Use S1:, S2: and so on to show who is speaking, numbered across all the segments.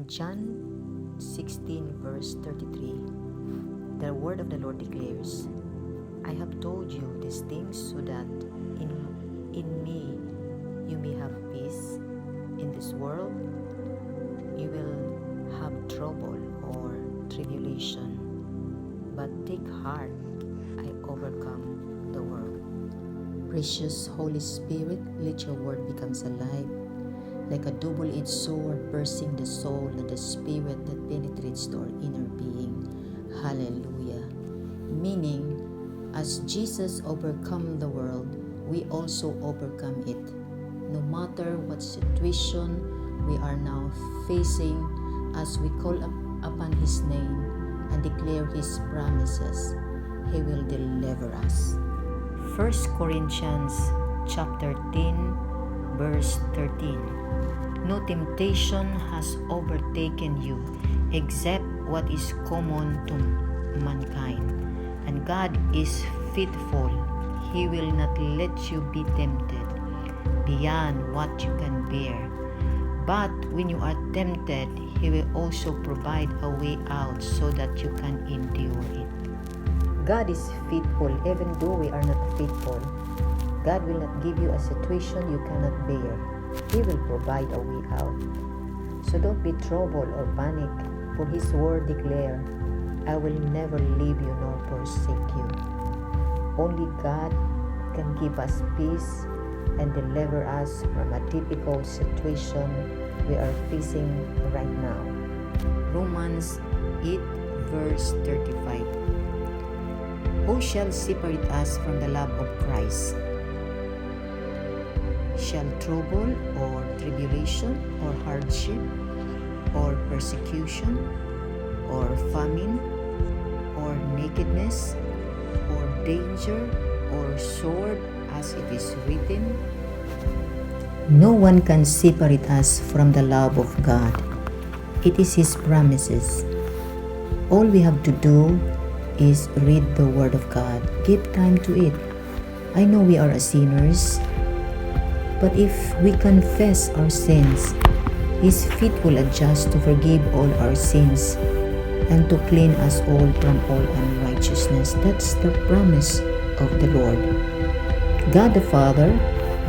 S1: In John 16 verse 33, the word of the Lord declares, I have told you these things so that in me you may have peace. In this world you will have trouble or tribulation, but take heart, I overcome the world. Precious Holy Spirit, let your word becomes alive, like a double-edged sword piercing the soul and the spirit that penetrates to our inner being. Hallelujah. Meaning, as Jesus overcome the world, we also overcome it. No matter what situation we are now facing, as we call upon His name and declare His promises, He will deliver us. 1 Corinthians chapter 10 verse 13. No temptation has overtaken you except what is common to mankind. And God is faithful. He will not let you be tempted beyond what you can bear. But when you are tempted, He will also provide a way out so that you can endure it. God is faithful even though we are not faithful. God will not give you a situation you cannot bear. He will provide a way out. So don't be troubled or panic, for His word declare, I will never leave you nor forsake you. Only God can give us peace and deliver us from a difficult situation we are facing right now. Romans 8 verse 35. Who shall separate us from the love of Christ? Shall trouble or tribulation or hardship or persecution or famine or nakedness or danger or sword, as it is written? No one can separate us from the love of God. It is His promises. All we have to do is read the Word of God. Give time to it. I know we are sinners, but if we confess our sins, His faithful and just to forgive all our sins and to clean us all from all unrighteousness. That's the promise of the Lord. God the Father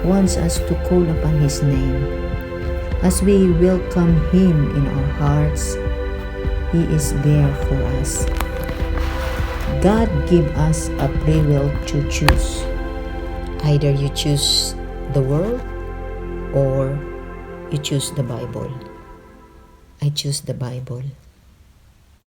S1: wants us to call upon His name. As we welcome Him in our hearts, He is there for us. God give us a free will to choose. Either you choose the world or you choose the Bible. I choose the Bible.